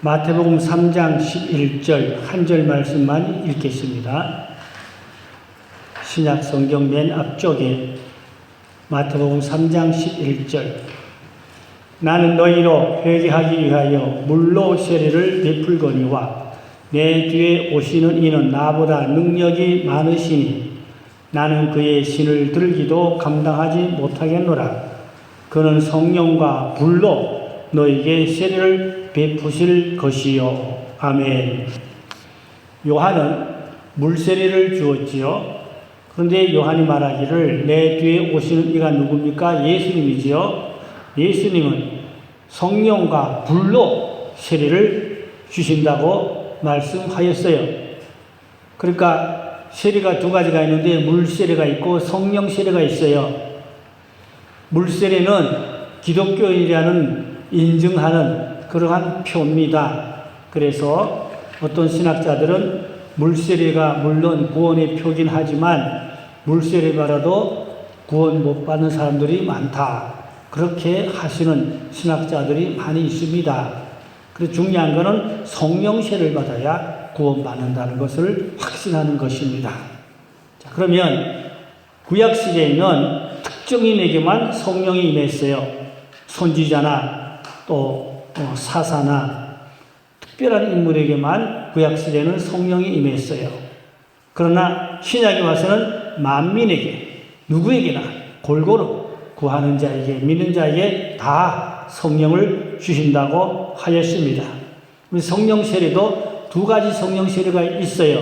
마태복음 3장 11절 한 절 말씀만 읽겠습니다. 신약 성경 맨 앞쪽에 마태복음 3장 11절 나는 너희로 회개하기 위하여 물로 세례를 베풀거니와 내 뒤에 오시는 이는 나보다 능력이 많으시니 나는 그의 신을 들기도 감당하지 못하겠노라. 그는 성령과 불로 너에게 세례를 베푸실 것이요. 아멘. 요한은 물세례를 주었지요. 그런데 요한이 말하기를 내 뒤에 오시는 이가 누굽니까? 예수님이지요. 예수님은 성령과 불로 세례를 주신다고 말씀하였어요. 그러니까 세례가 두 가지가 있는데 물세례가 있고 성령 세례가 있어요. 물세례는 기독교인이라는 인증하는 그러한 표입니다. 그래서 어떤 신학자들은 물세례가 물론 구원의 표긴 하지만 물세례 받아도 구원 못 받는 사람들이 많다. 그렇게 하시는 신학자들이 많이 있습니다. 그래서 중요한 것은 성령 세례를 받아야 구원받는다는 것을 확신하는 것입니다. 자, 그러면 구약시대에는 특정인에게만 성령이 임했어요. 선지자나 또 사사나 특별한 인물에게만 구약시대는 성령이 임했어요. 그러나 신약에 와서는 만민에게 누구에게나 골고루 구하는 자에게 믿는 자에게 다 성령을 주신다고 하였습니다. 성령 세례도 두 가지 성령 세례가 있어요.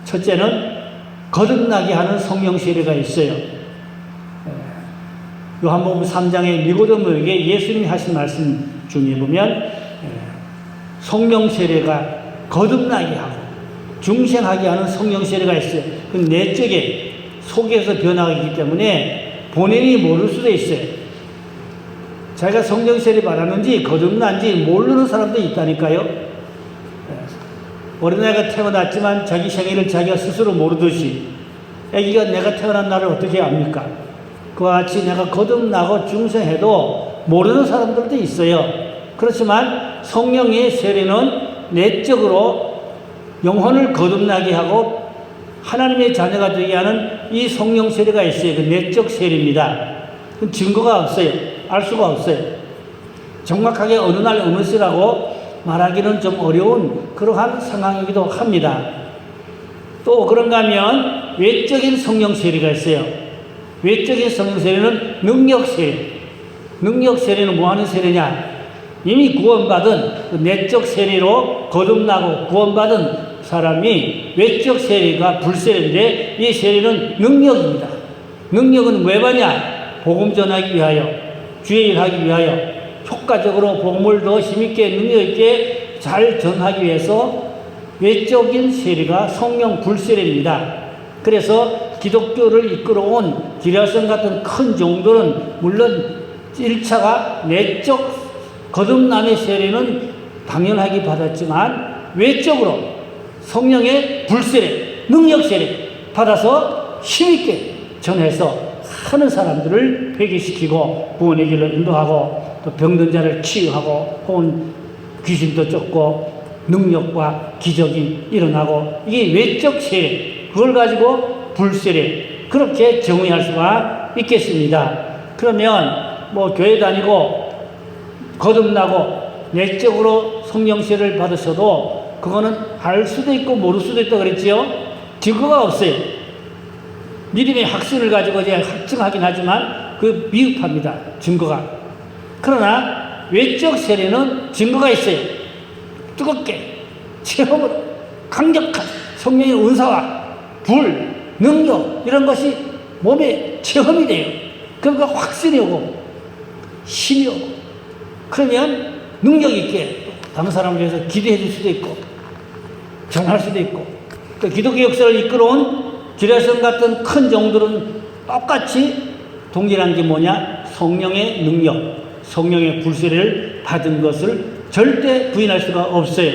첫째는 거듭나게 하는 성령 세례가 있어요. 요한복음 3장의 니고데모에게 예수님이 하신 말씀 중에 보면 성령 세례가 거듭나게 하고 중생하게 하는 성령 세례가 있어요. 그 내적에 속에서 변화하기 때문에 본인이 모를 수도 있어요. 자기가 성령 세례 받았는지 거듭난지 모르는 사람도 있다니까요. 어린아이가 태어났지만 자기 생일을 자기가 스스로 모르듯이 아기가 내가 태어난 날을 어떻게 압니까? 그와 같이 내가 거듭나고 중생해도 모르는 사람들도 있어요. 그렇지만 성령의 세례는 내적으로 영혼을 거듭나게 하고 하나님의 자녀가 되게 하는 이 성령 세례가 있어요. 그 내적 세례입니다. 증거가 없어요. 알 수가 없어요. 정확하게 어느 날 어느 시라고 말하기는 좀 어려운 그러한 상황이기도 합니다. 또 그런가 하면 외적인 성령 세례가 있어요. 외적인 성령 세례는 능력 세례. 능력 세례는 뭐 하는 세례냐? 이미 구원받은 그 내적 세례로 거듭나고 구원받은 사람이 외적 세례가 불세례인데 이 세례는 능력입니다. 능력은 왜 받냐? 복음 전하기 위하여, 주의 일하기 위하여, 효과적으로 복음을 더 힘있게 능력있게 잘 전하기 위해서 외적인 세례가 성령 불세례입니다. 그래서 기독교를 이끌어온 기라성 같은 큰 종들은 물론 1차가 내적 거듭남의 세례는 당연하게 받았지만 외적으로 성령의 불세례, 능력 세례 받아서 힘있게 전해서 많은 사람들을 회개시키고 구원의 길로 인도하고 또 병든 자를 치유하고 혹은 귀신도 쫓고 능력과 기적이 일어나고 이게 외적 세례, 그걸 가지고 불세례 그렇게 정의할 수가 있겠습니다. 그러면 뭐 교회 다니고 거듭나고 내적으로 성령 세례를 받으셔도 그거는 알 수도 있고 모를 수도 있다 그랬지요. 증거가 없어요. 믿음의 확신을 가지고 이제 확증하긴 하지만 그 미흡합니다. 증거가. 그러나 외적 세례는 증거가 있어요. 뜨겁게 체험으로 강력한 성령의 은사와 불, 능력 이런 것이 몸에 체험이 돼요. 그러니까 확신이 오고 힘이 오고 그러면 능력 있게 다른 사람을 위해서 기도해 줄 수도 있고 전할 수도 있고 또 기독교 역사를 이끌어온 기라성 같은 큰 종들은 똑같이 동일한 게 뭐냐? 성령의 능력, 성령의 불세례를 받은 것을 절대 부인할 수가 없어요.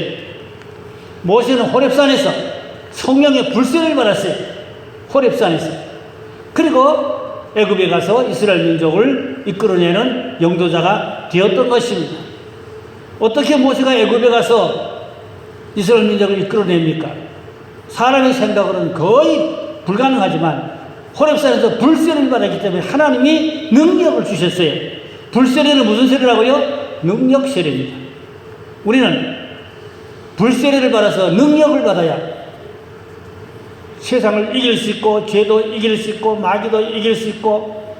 모세는 호렙산에서 성령의 불세례를 받았어요. 호렙산에서. 그리고 애굽에 가서 이스라엘 민족을 이끌어내는 영도자가 되었던 것입니다. 어떻게 모세가 애굽에 가서 이스라엘 민족을 이끌어냅니까? 사람의 생각으로는 거의 불가능하지만 호렙산에서 불세를 받았기 때문에 하나님이 능력을 주셨어요. 불세례는 무슨 세례라고요? 능력 세례입니다. 우리는 불세례를 받아서 능력을 받아야 세상을 이길 수 있고, 죄도 이길 수 있고, 마귀도 이길 수 있고,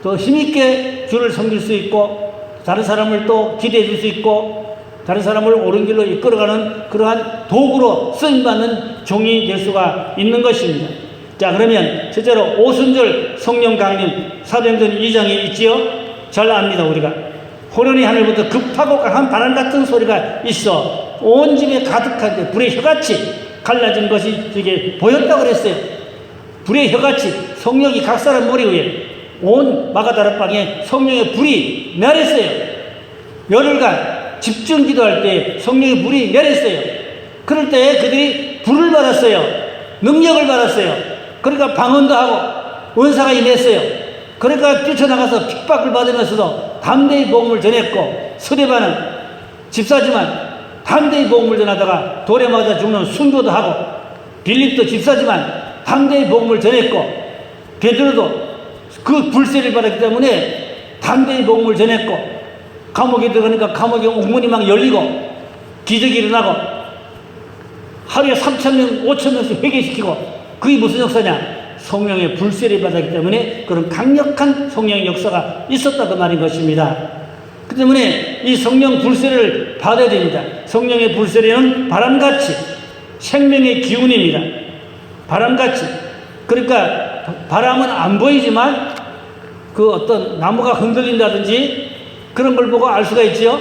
또 힘있게 주를 섬길 수 있고, 다른 사람을 또 기대해 줄 수 있고, 다른 사람을 옳은 길로 이끌어가는 그러한 도구로 쓰임받는 종이 될 수가 있는 것입니다. 자, 그러면 실제로 오순절 성령 강림 사도행전 2장에 있지요? 잘 압니다, 우리가. 호련히 하늘부터 급하고 강한 바람 같은 소리가 있어 온 집에 가득한데 불의 혀같이 갈라진 것이 이게 보였다고 그랬어요. 불의 혀같이 성령이 각 사람 머리 위에 온 마가다락방에 성령의 불이 내렸어요. 열흘간 집중 기도할 때 성령의 불이 내렸어요. 그럴 때 그들이 불을 받았어요. 능력을 받았어요. 그러니까 방언도 하고 은사가 임했어요. 그러니까 뛰쳐나가서 핍박을 받으면서도 담대히 복음을 전했고, 스데반은 집사지만 담대히 복음을 전하다가 돌에 맞아 죽는 순교도 하고, 빌립도 집사지만 담대히 복음을 전했고, 베드로도 그 불세를 받았기 때문에 담대히 복음을 전했고, 감옥에 들어가니까 감옥에 옥문이 막 열리고 기적이 일어나고 하루에 3,000명 5,000명씩 회개시키고, 그게 무슨 역사냐? 성령의 불세를 받았기 때문에 그런 강력한 성령의 역사가 있었다 그 말인 것입니다. 그 때문에 이 성령 불세를 받아야 됩니다. 성령의 불세례는 바람같이 생명의 기운입니다. 바람같이. 그러니까 바람은 안 보이지만 그 어떤 나무가 흔들린다든지 그런 걸 보고 알 수가 있지요.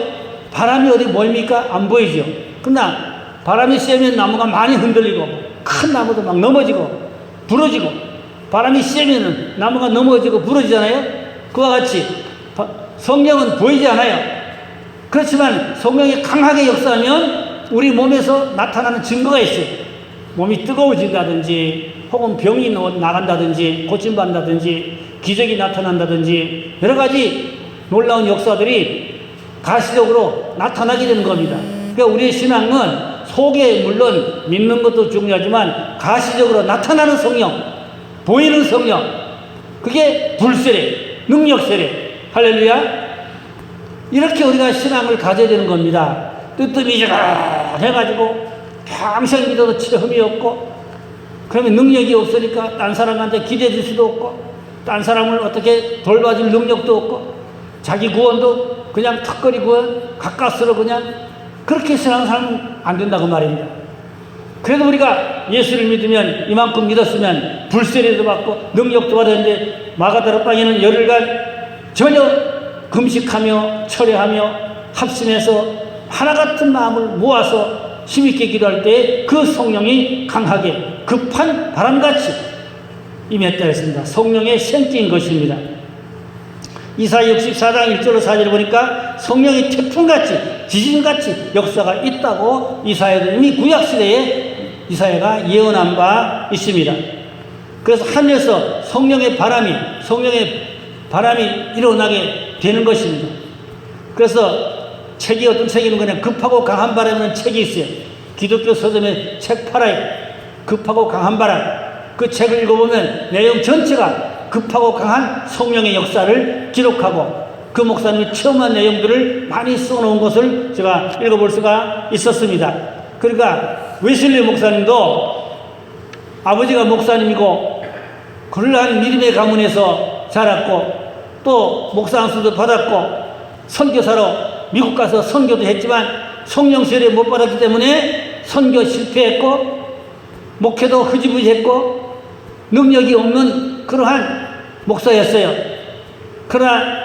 바람이 어디 보입니까? 안 보이죠. 그러나 바람이 세면 나무가 많이 흔들리고 큰 나무도 막 넘어지고 부러지고, 바람이 세면은 나무가 넘어지고 부러지잖아요. 그와 같이 성령은 보이지 않아요. 그렇지만 성령이 강하게 역사하면 우리 몸에서 나타나는 증거가 있어요. 몸이 뜨거워진다든지, 혹은 병이 나간다든지, 고침받는다든지, 기적이 나타난다든지, 여러 가지 놀라운 역사들이 가시적으로 나타나게 되는 겁니다. 그러니까 우리의 신앙은 속에 물론 믿는 것도 중요하지만 가시적으로 나타나는 성령, 보이는 성령, 그게 불세례, 능력세례, 할렐루야. 이렇게 우리가 신앙을 가져야 되는 겁니다. 뜨뜻미지근해 해가지고 평생 믿어도 체험이 없고, 그러면 능력이 없으니까 딴 사람한테 기대해 줄 수도 없고, 딴 사람을 어떻게 돌봐줄 능력도 없고, 자기 구원도 그냥 턱걸이 구원, 가까스로 그냥 그렇게 신앙하는 사람은 안 된다고 말입니다. 그래도 우리가 예수를 믿으면, 이만큼 믿었으면 불세례도 받고 능력도 받았는데, 마가다락방에는 열흘간 전혀 금식하며 철회하며 합심해서 하나 같은 마음을 모아서 힘있게 기도할 때 그 성령이 강하게 급한 바람같이 임했다 했습니다. 성령의 생기인 것입니다. 이사야 64장 1절로 4절을 보니까 성령의 태풍같이 지진같이 역사가 있다고 이사야도 이미 구약시대에 이사야가 예언한 바 있습니다. 그래서 하늘에서 성령의 바람이 일어나게 되는 것입니다. 그래서 책이 어떤 책이는 그냥 급하고 강한 바람이라는 책이 있어요. 기독교 서점에 책 팔아요. 급하고 강한 바람. 그 책을 읽어보면 내용 전체가 급하고 강한 성령의 역사를 기록하고, 그 목사님이 체험한 내용들을 많이 써놓은 것을 제가 읽어볼 수가 있었습니다. 그러니까 웨슬리 목사님도 아버지가 목사님이고 그러한 믿음의 가문에서 자랐고, 또 목사 안수도 받았고, 선교사로 미국 가서 선교도 했지만 성령 세례 못 받았기 때문에 선교 실패했고, 목회도 흐지부지했고, 능력이 없는 그러한 목사였어요. 그러나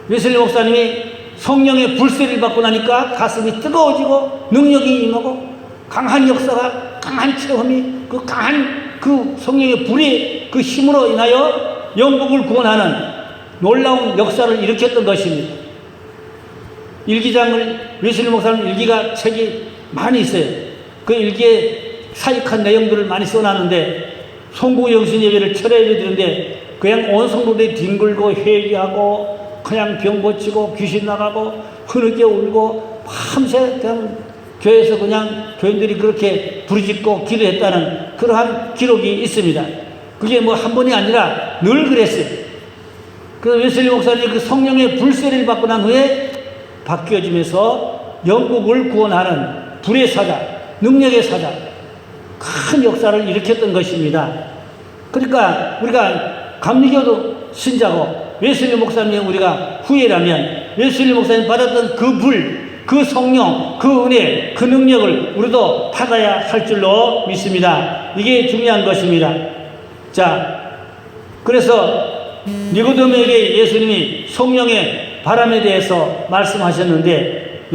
웨슬리 목사님이 성령의 불세를 받고 나니까 가슴이 뜨거워지고 능력이 임하고 강한 역사가, 강한 체험이, 그 강한 그 성령의 불의 그 힘으로 인하여 영국을 구원하는 놀라운 역사를 일으켰던 것입니다. 일기장을, 웨슬리 목사님 일기가 책이 많이 있어요. 그 일기에 사익한 내용들을 많이 써놨는데, 송구 영신 예배를 철회 예배 드리는데 그냥 온 성도들이 뒹굴고 회개하고 그냥 병 고치고 귀신 나가고 흐느껴 울고 밤새 그냥 교회에서 그냥 교인들이 그렇게 부르짖고 기도했다는 그러한 기록이 있습니다. 그게 뭐 한 번이 아니라 늘 그랬어요. 그래서 웨슬리 목사님이 그 성령의 불세례를 받고 난 후에 바뀌어지면서 영국을 구원하는 불의 사자, 능력의 사자, 큰 역사를 일으켰던 것입니다. 그러니까 우리가 감리교도 신자고 웨슬리 목사님 우리가 후예라면 웨슬리 목사님 받았던 그 불, 그 성령, 그 은혜, 그 능력을 우리도 받아야 할 줄로 믿습니다. 이게 중요한 것입니다. 자, 그래서 니고데모에게 예수님이 성령의 바람에 대해서 말씀하셨는데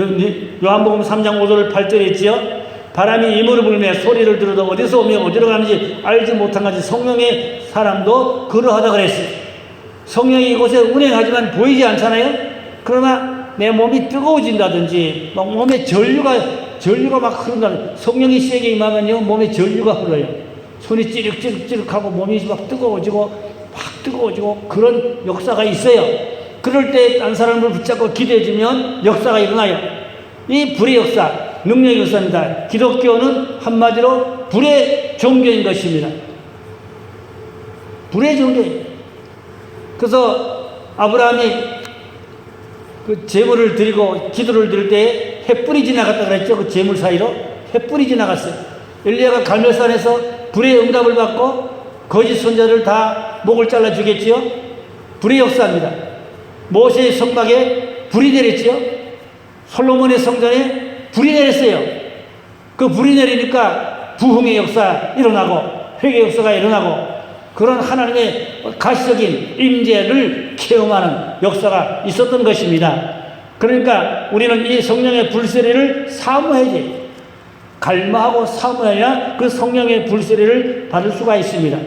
요한복음 3장 5절 8절에 있지요. 바람이 이물을 불며 소리를 들어도 어디서 오며 어디로 가는지 알지 못한 같이 성령의 사람도 그러하다 그랬어요. 성령이 이곳에 운행하지만 보이지 않잖아요. 그러나 내 몸이 뜨거워진다든지 막 몸에 전류가 막 흐른다. 성령이 씨에게 임하면요 몸에 전류가 흘러요. 손이 찌릿찌릿찌릿하고 몸이 막 뜨거워지고 그런 역사가 있어요. 그럴 때 딴 사람을 붙잡고 기대해주면 역사가 일어나요. 이 불의 역사, 능력의 역사입니다. 기독교는 한마디로 불의 종교인 것입니다. 불의 종교예요. 그래서 아브라함이 그 제물을 드리고 기도를 드릴 때 횃불이 지나갔다 그랬죠. 그 제물 사이로 횃불이 지나갔어요. 엘리야가 갈멜산에서 불의 응답을 받고 거짓 선자를 다 목을 잘라 주겠지요. 불의 역사입니다. 모세의 성막에 불이 내렸지요. 솔로몬의 성전에 불이 내렸어요. 그 불이 내리니까 부흥의 역사 일어나고 회개의 역사가 일어나고 그런 하나님의 가시적인 임재를 체험하는 역사가 있었던 것입니다. 그러니까 우리는 이 성령의 불세례를 사모해야지. 갈망하고 사모해야 그 성령의 불세례를 받을 수가 있습니다.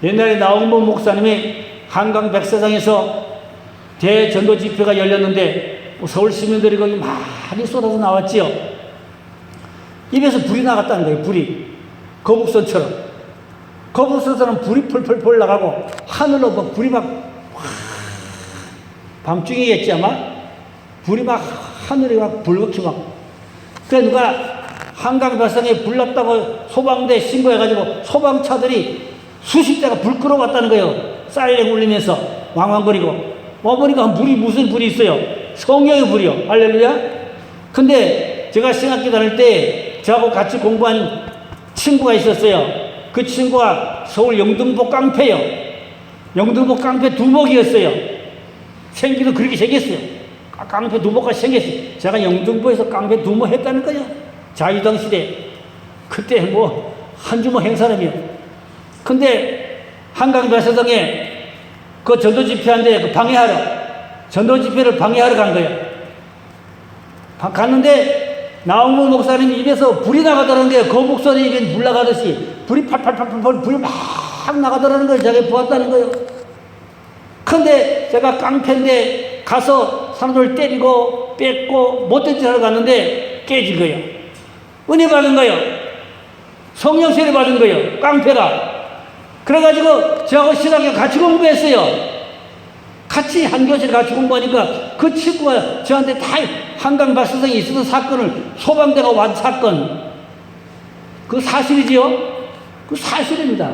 옛날에 나홍범 목사님이 한강 백사장에서 대전도 집회가 열렸는데 서울 시민들이 거기 많이 쏟아져 나왔지요. 입에서 불이 나갔다는 거예요. 불이 거북선처럼. 거북선처럼 불이 펄펄펄 나가고 하늘로 막 불이 막 밤중이겠지 아마 불이 막 하늘이 막 불긋이 막. 그래 누가 한강 발상에 불 났다고 소방대 신고해가지고 소방차들이 수십 대가 불 끌어갔다는 거예요. 사이렌 울리면서 왕왕거리고. 와보니까 물이 무슨 불이 있어요? 성령의 불이요. 할렐루야. 근데 제가 신학교 다닐 때 저하고 같이 공부한 친구가 있었어요. 그 친구가 서울 영등포 깡패요. 영등포 깡패 두목이었어요. 생기도 그렇게 생겼어요. 깡패 두목같이 생겼어요. 제가 영등포에서 깡패 두목 했다는 거예요. 자유당 시대. 그때 뭐 한주먹 행사람이요. 근데 한강 백사장에 그 전도 집회한데 그 방해하러 전도 집회를 방해하러 간 거예요. 갔는데 나홍범 목사님 입에서 불이 나가더라는 거예요. 그 목사님 입에 불 나가듯이 불이 팔팔팔팔 불이 막 나가더라는 거예요. 제가 보았다는 거예요. 근데 제가 깡패인데 가서 사람들 때리고 뺏고 못된 짓 하러 갔는데 깨진 거예요. 은혜 받은 거예요. 성령 세례 받은 거예요. 깡패가. 그래가지고 저하고 신학교 같이 공부했어요. 같이 한 교실 같이 공부하니까 그 친구가 저한테 다 한강 발사성에 있었던 사건을 소방대가 완 사건 그 사실이지요? 그 사실입니다.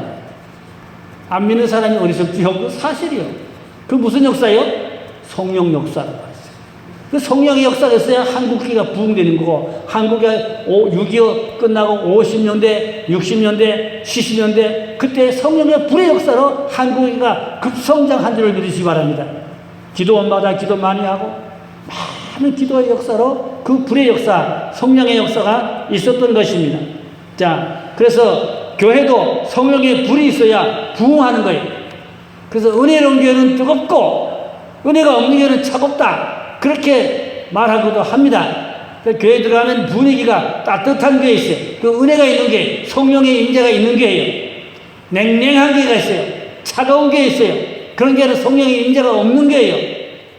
안 믿는 사람이 어리석지요? 그 사실이요. 그 무슨 역사예요? 성령 역사라고 했어요. 그 성령의 역사가 있어야 한국기가 부흥되는 거고, 한국의 6.25 끝나고 50년대, 60년대, 70년대, 그때 성령의 불의 역사로 한국기가 급성장한 줄을 믿으시기 바랍니다. 기도원마다 기도 많이 하고, 많은 기도의 역사로 그 불의 역사, 성령의 역사가 있었던 것입니다. 자, 그래서 교회도 성령의 불이 있어야 부흥하는 거예요. 그래서 은혜로운 교회는 뜨겁고, 은혜가 없는 교회는 차갑다. 그렇게 말하기도 합니다. 교회 들어가면 분위기가 따뜻한 교회 있어요. 그 은혜가 있는 교회, 성령의 임재가 있는 교회예요. 냉랭한 교회가 있어요. 차가운 교회 있어요. 그런 교회는 성령의 임재가 없는 교회예요.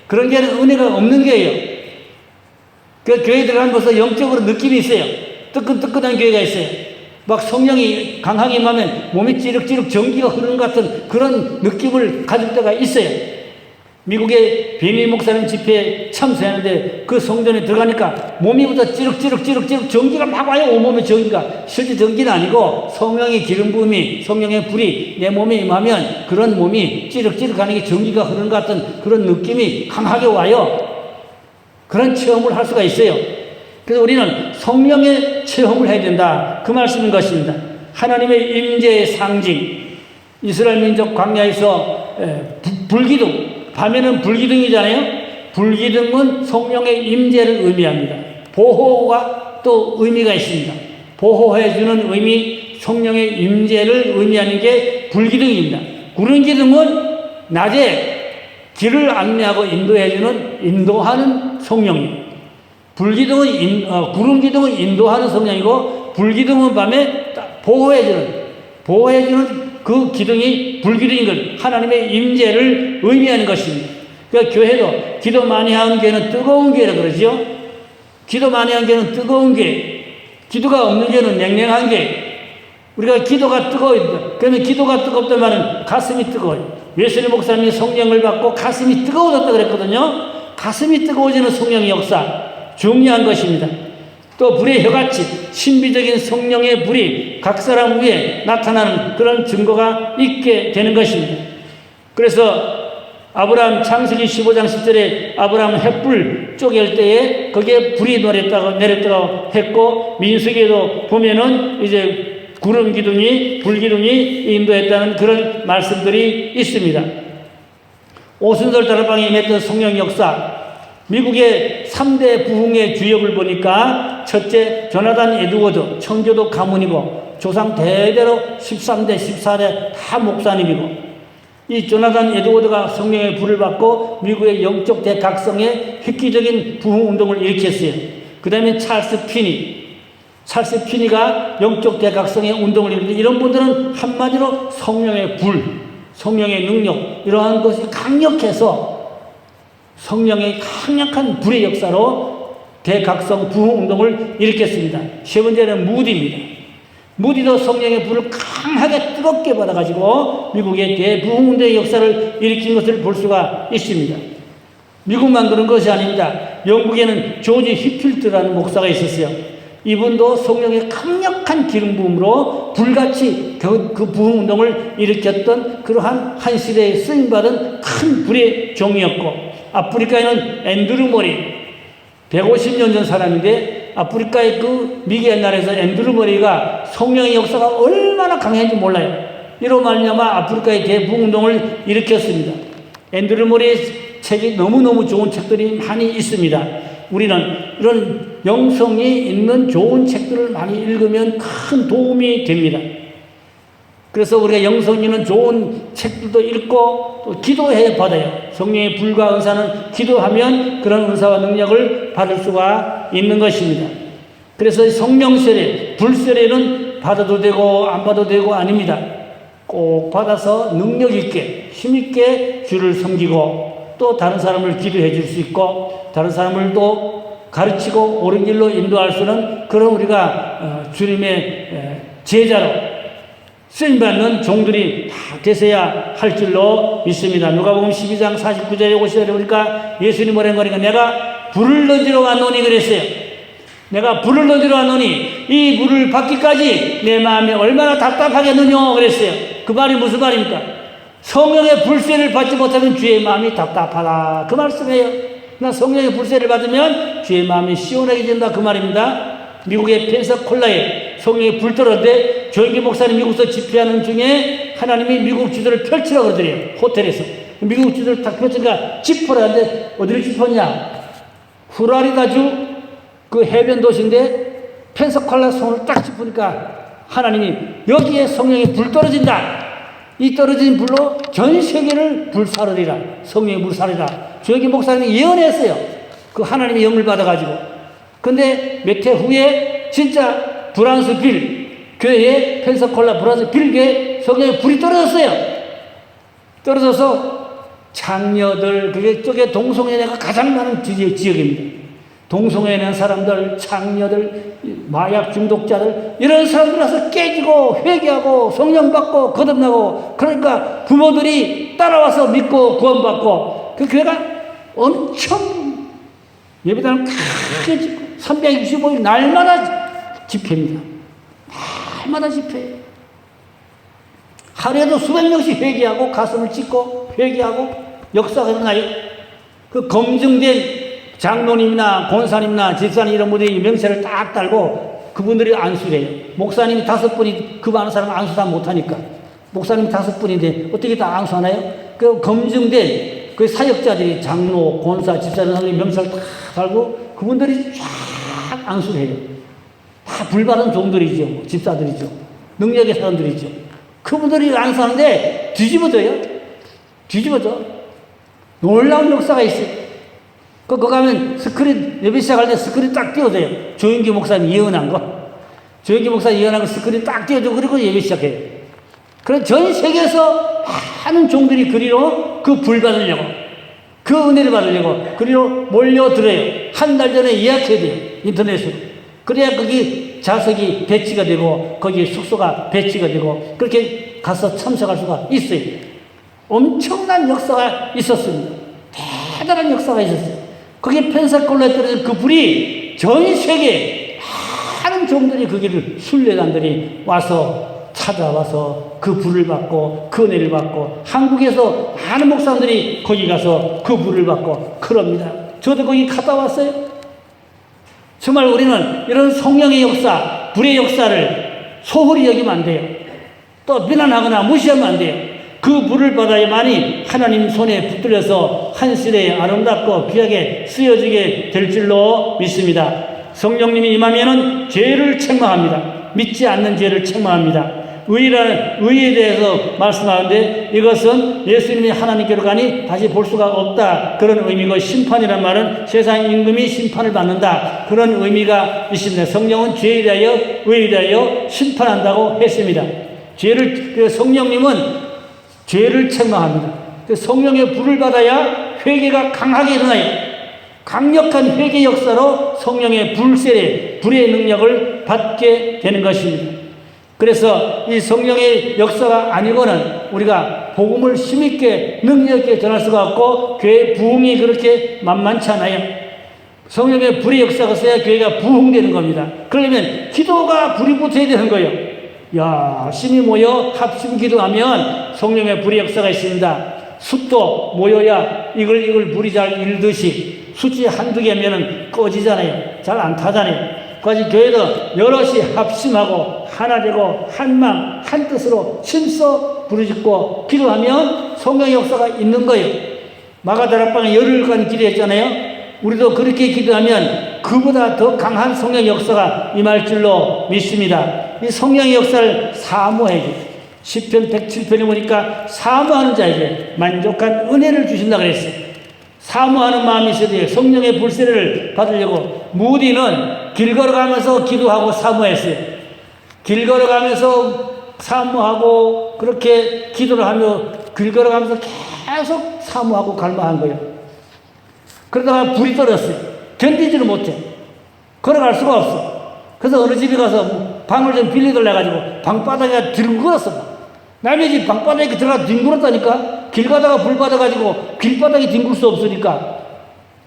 그런 교회는 은혜가 없는 교회예요. 그 교회 들어가는 곳에서 영적으로 느낌이 있어요. 뜨끈뜨끈한 교회가 있어요. 막 성령이 강하게 임하면 몸이 찌륵찌륵 전기가 흐르는 것 같은 그런 느낌을 가질 때가 있어요. 미국의 베니 목사님 집회에 참석하는데 그 성전에 들어가니까 몸이부터 찌륵찌륵 전기가 막 와요. 온몸에 전기가. 실제 전기는 아니고 성령의 기름 부음이, 성령의 불이 내 몸에 임하면 그런 몸이 찌륵찌륵 하는 게 전기가 흐르는 것 같은 그런 느낌이 강하게 와요. 그런 체험을 할 수가 있어요. 그래서 우리는 성령의 체험을 해야 된다. 그 말씀인 것입니다. 하나님의 임재의 상징. 이스라엘 민족 광야에서 불기둥, 밤에는 불기둥이잖아요. 불기둥은 성령의 임재를 의미합니다. 보호가 또 의미가 있습니다. 보호해주는 의미, 성령의 임재를 의미하는 게 불기둥입니다. 구름기둥은 낮에 길을 안내하고 인도하는 성령이에요. 구름기둥은 인도하는 성령이고, 불기둥은 밤에 보호해주는 그 기둥이 불기둥인 걸 하나님의 임재를 의미하는 것입니다. 그러니까 교회도 기도 많이 하는 교회는 뜨거운 교회라 그러죠. 기도 많이 하는 교회는 뜨거운 교회, 기도가 없는 교회는 냉랭한 교회. 우리가 기도가 뜨거워요. 그러면 기도가 뜨겁단 말은 가슴이 뜨거워요. 웨슬리 목사님이 성령을 받고 가슴이 뜨거워졌다 그랬거든요. 가슴이 뜨거워지는 성령의 역사 중요한 것입니다. 또 불의 혀같이 신비적인 성령의 불이 각 사람 위에 나타나는 그런 증거가 있게 되는 것입니다. 그래서 아브라함 창세기 15장 10절에 아브라함 횃불 쪼갤 때에 거기에 불이 내렸다고 했고, 민수기에도 보면은 이제 구름 기둥이, 불 기둥이 인도했다는 그런 말씀들이 있습니다. 오순절 다락방에 임했던 성령 역사, 미국의 3대 부흥의 주역을 보니까 첫째 조나단 에드워드, 청교도 가문이고 조상 대대로 13대 14대 다 목사님이고, 이 조나단 에드워드가 성령의 불을 받고 미국의 영적 대각성에 획기적인 부흥 운동을 일으켰어요. 그 다음에 찰스 피니가 영적 대각성의 운동을 일으켰는데, 이런 분들은 한마디로 성령의 불, 성령의 능력, 이러한 것이 강력해서 성령의 강력한 불의 역사로 대각성 부흥 운동을 일으켰습니다. 세 번째는 무디입니다. 무디도 성령의 불을 강하게 뜨겁게 받아가지고 미국의 대부흥 운동의 역사를 일으킨 것을 볼 수가 있습니다. 미국만 그런 것이 아닙니다. 영국에는 조지 히필트라는 목사가 있었어요. 이분도 성령의 강력한 기름 부음으로 불같이 그 부흥 운동을 일으켰던 그러한 한 시대에 쓰임받은 큰 불의 종이었고, 아프리카에는 앤드루 머리, 150년 전 사람인데 아프리카의 그 미개 나라에서 앤드루 머리가 성령의 역사가 얼마나 강했는지 몰라요. 이로 말미암아 아프리카의 대부흥 운동을 일으켰습니다. 앤드루 머리의 책이 너무너무 좋은 책들이 많이 있습니다. 우리는 이런 영성이 있는 좋은 책들을 많이 읽으면 큰 도움이 됩니다. 그래서 우리가 영성 있는 좋은 책들도 읽고 또 기도해 받아요. 성령의 불과 은사는 기도하면 그런 은사와 능력을 받을 수가 있는 것입니다. 그래서 성령 세례, 불 세례는 받아도 되고 안 받아도 되고 아닙니다. 꼭 받아서 능력 있게, 힘 있게 주를 섬기고 또 다른 사람을 기도해 줄 수 있고 다른 사람을 또 가르치고 옳은 길로 인도할 수 있는 그런 우리가 주님의 제자로 쓰임받는 종들이 다 되셔야 할 줄로 믿습니다. 누가복음 12장 49절에 50절에 보니까 예수님 뭐라는 거니까 내가 불을 던지러 왔노니 그랬어요. 내가 불을 던지러 왔노니 이 불을 받기까지 내 마음이 얼마나 답답하겠느냐 그랬어요. 그 말이 무슨 말입니까? 성령의 불세를 받지 못하면 주의 마음이 답답하다 그 말씀이에요. 나 성령의 불세를 받으면 주의 마음이 시원하게 된다 그 말입니다. 미국의 펜사콜라에 성령이 불 떨어졌는데 조영기 목사님 미국에서 집회하는 중에 하나님이 미국 지도를 펼치라고 그러더래요. 호텔에서 미국 지도를 딱 펼치니까 짚어라 하는데 어디를 짚었냐, 후라리다주 그 해변 도시인데 펜사콜라 손을 딱 짚으니까 하나님이 여기에 성령이 불 떨어진다, 이 떨어진 불로 전 세계를 불사르리라, 성령의 불사르리라. 조영기 목사님이 예언했어요. 그 하나님의 영을 받아가지고. 근데 몇 해 후에 진짜 브란스 빌 교회에 펜사콜라 브란스 빌 교회에 성령의 불이 떨어졌어요. 떨어져서 장녀들, 그게 쪽에 동성애가 가장 많은 지역입니다. 동성애는 사람들, 장녀들, 마약 중독자들, 이런 사람들 와서 깨지고 회개하고 성령 받고 거듭나고, 그러니까 부모들이 따라와서 믿고 구원받고 그 교회가 엄청 예배당을 크게 짓고 365일 날마다 집회입니다. 날마다 집회예요. 하루에도 수백 명씩 회개하고 가슴을 찢고 회개하고 역사가 일어나요. 그 검증된 장로님이나 권사님이나 집사님 이런 분들이 명세를 딱 달고 그분들이 안수를 해요. 목사님이 5분이 그 많은 사람 안수 다 못하니까. 목사님 5분인데 어떻게 다 안수하나요? 그 검증된 그 사역자들이 장로, 권사, 집사님 명세를 다 달고 그분들이 쫙 안수를 해요. 다 불바른 종들이죠. 집사들이죠. 능력의 사람들이죠. 그분들이 안수하는데 뒤집어져요. 뒤집어져. 놀라운 역사가 있어요. 그거 가면 스크린, 예배 시작할 때 스크린 딱 띄워줘요. 조영기 목사님 예언한 거. 조영기 목사님 예언한 거 스크린 딱 띄워주고 그리고 예배 시작해요. 그럼 전 세계에서 많은 종들이 그리로 그 불 받으려고, 그 은혜를 받으려고 그리로 몰려들어요. 한 달 전에 예약해야 돼요. 인터넷으로. 그래야 거기 좌석이 배치가 되고 거기 숙소가 배치가 되고 그렇게 가서 참석할 수가 있어요. 엄청난 역사가 있었습니다. 대단한 역사가 있었어요. 거기 펜사콜라에 떨어진 그 불이 전 세계 많은 종들이 거기를 순례단들이 와서 찾아와서 그 불을 받고 그 은혜를 받고 한국에서 많은 목사님들이 거기 가서 그 불을 받고 그럽니다. 저도 거기 갔다 왔어요. 정말 우리는 이런 성령의 역사, 불의 역사를 소홀히 여기면 안 돼요. 또 비난하거나 무시하면 안 돼요. 그 불을 받아야만이 하나님 손에 붙들려서 한 시대에 아름답고 귀하게 쓰여지게 될 줄로 믿습니다. 성령님이 임하면은 죄를 책망합니다. 믿지 않는 죄를 책망합니다. 의에 대해서 말씀하는데 이것은 예수님이 하나님께로 가니 다시 볼 수가 없다. 그런 의미고 심판이란 말은 세상 임금이 심판을 받는다. 그런 의미가 있습니다. 성령은 죄에 대하여 의에 대하여 심판한다고 했습니다. 성령님은 죄를 책망합니다. 성령의 불을 받아야 회개가 강하게 일어나요. 강력한 회개 역사로 성령의 불세례, 불의 능력을 받게 되는 것입니다. 그래서 이 성령의 역사가 아니고는 우리가 복음을 힘있게 능력있게 전할 수가 없고 교회 부흥이 그렇게 만만치 않아요. 성령의 불의 역사가 있어야 교회가 부흥되는 겁니다. 그러려면 기도가 불이 붙어야 되는 거예요. 열심히 모여 합심 기도하면 성령의 불의 역사가 있습니다. 숯도 모여야 이글 불이 잘 일듯이 숯이 한두 개면은 꺼지잖아요. 잘 안 타잖아요. 그래서 교회도 여럿이 합심하고 하나 되고 한마음 한뜻으로 힘써 부르짖고 기도하면 성령의 역사가 있는 거예요. 마가다락방에 열흘간 기도했잖아요. 우리도 그렇게 기도하면 그보다 더 강한 성령의 역사가 임할 줄로 믿습니다. 이 성령의 역사를 사모해야지. 시편 107편에 보니까 사모하는 자에게 만족한 은혜를 주신다고 그랬어요. 사모하는 마음이 있어야 돼요. 성령의 불세례를 받으려고 무디는 길 걸어가면서 기도하고 사모했어요. 길 걸어가면서 사모하고 그렇게 기도를 하며 길 걸어가면서 계속 사모하고 갈망한 거예요. 그러다가 불이 떨어졌어요. 견디지를 못해. 걸어갈 수가 없어. 그래서 어느 집에 가서 방을 좀 빌려달래가지고 방바닥에 뒹굴었어. 남의 집 방바닥에 들어가 뒹굴었다니까. 길 가다가 불 받아가지고 길바닥에 뒹굴 수 없으니까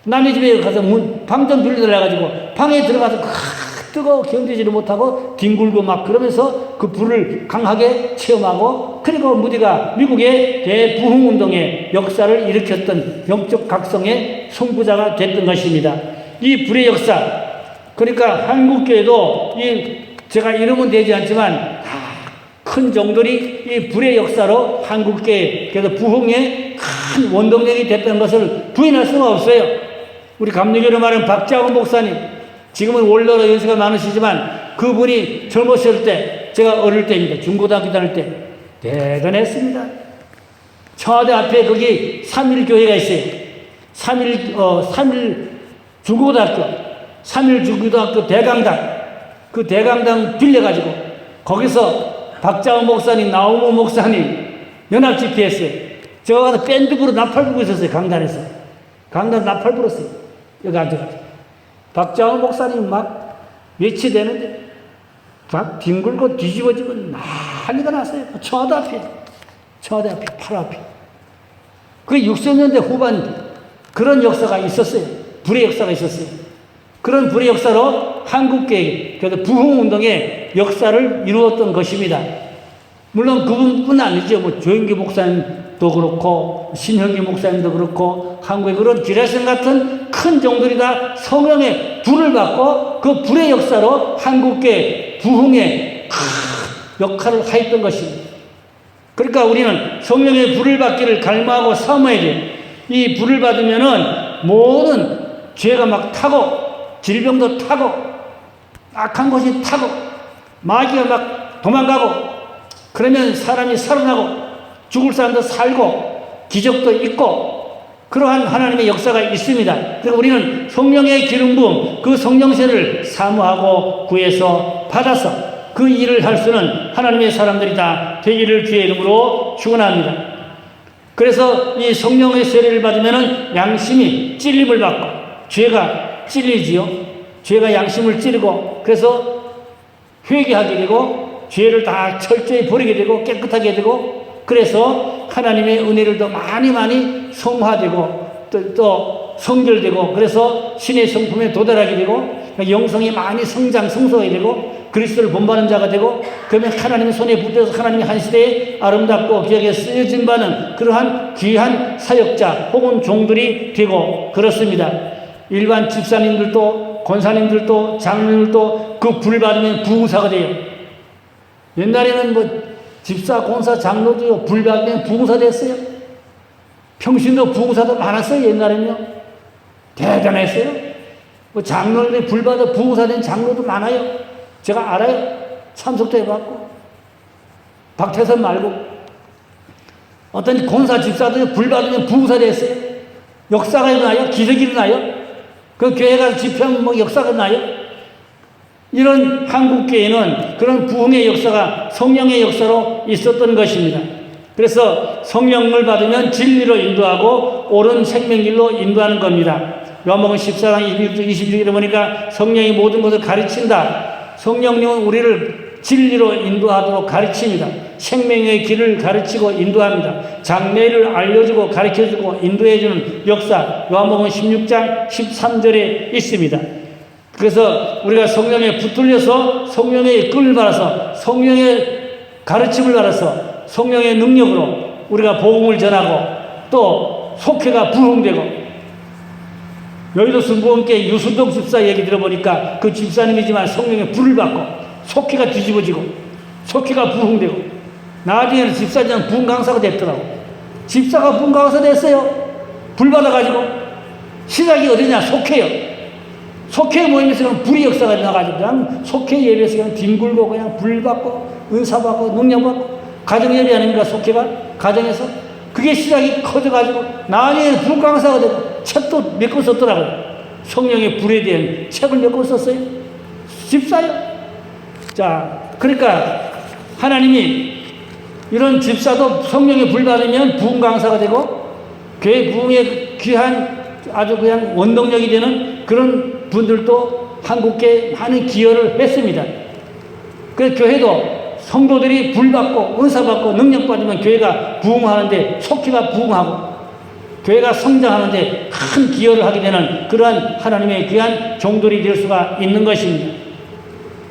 남의 집에 가서 방 좀 빌려달래가지고 방에 들어가서 뜨거워 견디지를 못하고 뒹굴고 막 그러면서 그 불을 강하게 체험하고 그리고 무디가 미국의 대부흥운동의 역사를 일으켰던 영적 각성의 선구자가 됐던 것입니다. 이 불의 역사, 그러니까 한국교회도 제가 이름은 되지 않지만 큰 종들이 이 불의 역사로 한국교회 그래서 부흥의 큰 원동력이 됐다는 것을 부인할 수가 없어요. 우리 감리교로 말하는 박자훈 목사님, 지금은 원로로 연세가 많으시지만 그분이 젊으실 때, 제가 어릴 때입니다. 중고등학교 다닐 때 대단했습니다. 청와대 앞에 거기 3.1교회가 있어요. 3.1 중고등학교, 3.1 중고등학교 대강당, 그 대강당 빌려가지고 거기서 박자훈 목사님, 나우모 목사님 연합 집회했어요. 제가 가서 밴드 부르고 나팔 불고 있었어요. 강단에서. 강단 나팔 불었어요. 여기 앉아가지고. 박자훈 목사님 막 외치대는데 막 뒹굴고 뒤집어지고 난리가 났어요. 청와대 앞에 팔 앞에. 그 60년대 후반 그런 역사가 있었어요. 불의 역사가 있었어요. 그런 불의 역사로 한국교회, 그래서 부흥운동의 역사를 이루었던 것입니다. 물론 그분뿐 아니죠. 뭐 조영기 목사님도 그렇고 신형기 목사님도 그렇고 한국의 그런 기라성 같은 큰 종들이 다 성령의 불을 받고 그 불의 역사로 한국교회 부흥의 큰 역할을 하였던 것입니다. 그러니까 우리는 성령의 불을 받기를 갈망하고 사모해야 돼요. 이 불을 받으면은 모든 죄가 막 타고 질병도 타고 악한 것이 타고 마귀가 막 도망가고 그러면 사람이 살아나고 죽을 사람도 살고 기적도 있고 그러한 하나님의 역사가 있습니다. 그래서 우리는 성령의 기름 부음 그 성령세를 사모하고 구해서 받아서 그 일을 할 수는 하나님의 사람들이 다 되기를 주의 이름으로 축원합니다. 그래서 이 성령의 세례를 받으면은 양심이 찔림을 받고 죄가 찔리지요. 죄가 양심을 찌르고 그래서 회개하게 되고 죄를 다 철저히 버리게 되고 깨끗하게 되고 그래서 하나님의 은혜를 더 많이 성화되고 또 성결되고 그래서 신의 성품에 도달하게 되고 영성이 많이 성소하게 되고 그리스도를 본받는 자가 되고 그러면 하나님의 손에 붙어서 하나님의 한 시대에 아름답고 귀하게 쓰여진 바는 그러한 귀한 사역자 혹은 종들이 되고 그렇습니다. 일반 집사님들도 권사님들도 장로님들도 그 불 받으면 부흥사가 돼요. 옛날에는 뭐 집사, 권사, 장로도 불 받으면 부흥사 됐어요. 평신도 부흥사도 많았어요. 옛날에는요. 대단했어요. 뭐 장로들이 불 받아 부흥사 된 장로도 많아요. 제가 알아요. 참석도 해봤고. 박태선 말고 어떤 권사, 집사들이 불 받으면 부흥사 됐어요. 역사가 일어나요. 기적이 일어나요. 그 교회 가서 집회하면 뭐 역사가 나요? 이런 한국교회는 그런 부흥의 역사가 성령의 역사로 있었던 것입니다. 그래서 성령을 받으면 진리로 인도하고 옳은 생명길로 인도하는 겁니다. 요한복음 14장 26절에 보니까 성령이 모든 것을 가르친다. 성령님은 우리를 진리로 인도하도록 가르칩니다. 생명의 길을 가르치고 인도합니다. 장래를 알려주고 가르쳐주고 인도해주는 역사 요한복음 16장 13절에 있습니다. 그래서 우리가 성령에 붙들려서 성령의 끈을 받아서 성령의 가르침을 받아서 성령의 능력으로 우리가 복음을 전하고 또 속회가 부흥되고 여의도 순복음교회 유순동 집사 얘기 들어보니까 그 집사님이지만 성령의 불을 받고 속회가 뒤집어지고 속회가 부흥되고 나중에는 집사장 부흥 강사가 됐더라고. 집사가 부흥 강사 됐어요. 불 받아가지고 시작이 어디냐? 속회요. 속회 모임에서 그냥 불의 역사가 나가지고 그냥 속회 예배에서 그냥 뒹굴고 그냥 불 받고 은사 받고 능력 받고 가정 예배 아닙니까? 속회가 가정에서 그게 시작이 커져가지고 나중에는 부흥 강사가 되고 책도 몇 권 썼더라고요. 성령의 불에 대한 책을 몇 권 썼어요. 집사요. 자, 그러니까 하나님이 이런 집사도 성령의 불 받으면 부흥 강사가 되고 교회 부흥의 귀한 아주 그냥 원동력이 되는 그런 분들도 한국교회에 많은 기여를 했습니다. 그래서 교회도 성도들이 불 받고 은사 받고 능력 받으면 교회가 부흥하는데 속회가 부흥하고 교회가 성장하는데 큰 기여를 하게 되는 그러한 하나님의 귀한 종들이 될 수가 있는 것입니다.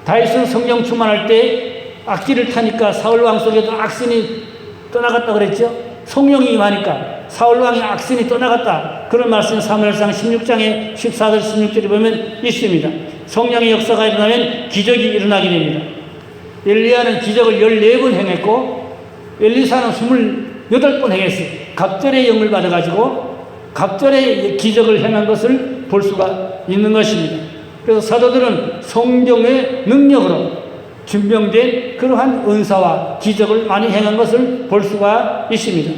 다윗은 성령 충만할 때 악기를 타니까 사울왕 속에도 악신이 떠나갔다 그랬죠. 성령이 임하니까 사울왕의 악신이 떠나갔다. 그런 말씀 사무엘상 16장에 14절 16절에 보면 있습니다. 성령의 역사가 일어나면 기적이 일어나게 됩니다. 엘리야는 기적을 14번 행했고 엘리사는 28번 행했어요. 각절의 영을 받아가지고 각절의 기적을 행한 것을 볼 수가 있는 것입니다. 그래서 사도들은 성령의 능력으로 증명된 그러한 은사와 기적을 많이 행한 것을 볼 수가 있습니다.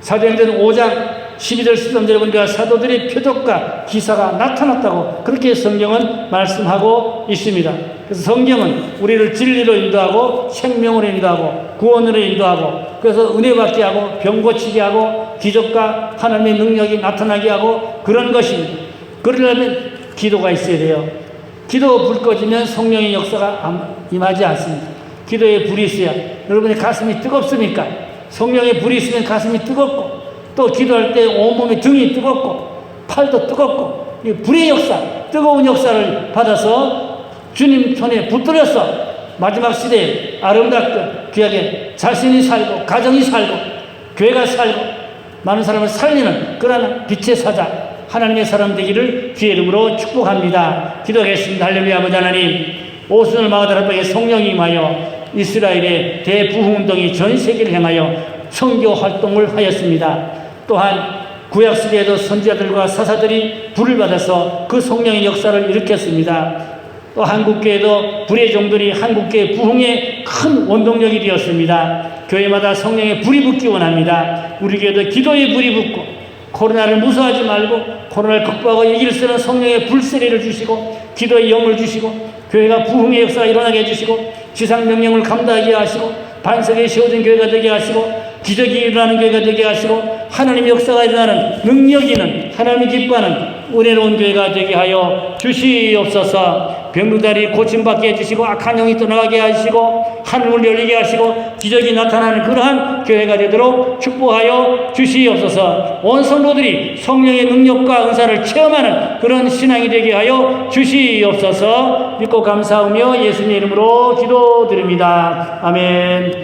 사도행전 5장 12절 13절에 보니까 사도들의 표적과 기사가 나타났다고 그렇게 성경은 말씀하고 있습니다. 그래서 성경은 우리를 진리로 인도하고 생명으로 인도하고 구원으로 인도하고 그래서 은혜 받게 하고 병 고치게 하고 기적과 하나님의 능력이 나타나게 하고 그런 것입니다. 그러려면 기도가 있어야 돼요. 기도 불 꺼지면 성령의 역사가 임하지 않습니다. 기도에 불이 있어야 여러분의 가슴이 뜨겁습니까? 성령의 불이 있으면 가슴이 뜨겁고 또 기도할 때 온몸의 등이 뜨겁고 팔도 뜨겁고 이 불의 역사, 뜨거운 역사를 받아서 주님 손에 붙들어서 마지막 시대에 아름답고 귀하게 자신이 살고 가정이 살고 교회가 살고 많은 사람을 살리는 그러한 빛의 사자 하나님의 사람 되기를 주의 이름으로 축복합니다. 기도하겠습니다. 할렐루야. 아버지 하나님, 오순절 마가다락방에 성령이 임하여 이스라엘의 대부흥운동이 전 세계를 향하여 선교 활동을 하였습니다. 또한 구약시대에도 선지자들과 사사들이 불을 받아서 그 성령의 역사를 일으켰습니다. 또 한국교회도 불의 종들이 한국교회 부흥의 큰 원동력이 되었습니다. 교회마다 성령의 불이 붙기 원합니다. 우리 교회도 기도의 불이 붙고 코로나를 무서워하지 말고 코로나를 극복하고 이길 수 있는 성령의 불세례를 주시고 기도의 영을 주시고 교회가 부흥의 역사가 일어나게 해주시고 지상명령을 감당하게 하시고 반석에 세워진 교회가 되게 하시고 기적이 일어나는 교회가 되게 하시고 하나님의 역사가 일어나는 능력이 있는 하나님이 기뻐하는 은혜로운 교회가 되게 하여 주시옵소서. 병들다리 고침받게 해주시고 악한 영이 떠나가게 하시고 하늘을 열리게 하시고 기적이 나타나는 그러한 교회가 되도록 축복하여 주시옵소서. 온 성도들이 성령의 능력과 은사를 체험하는 그런 신앙이 되게 하여 주시옵소서. 믿고 감사하며 예수님 이름으로 기도드립니다. 아멘.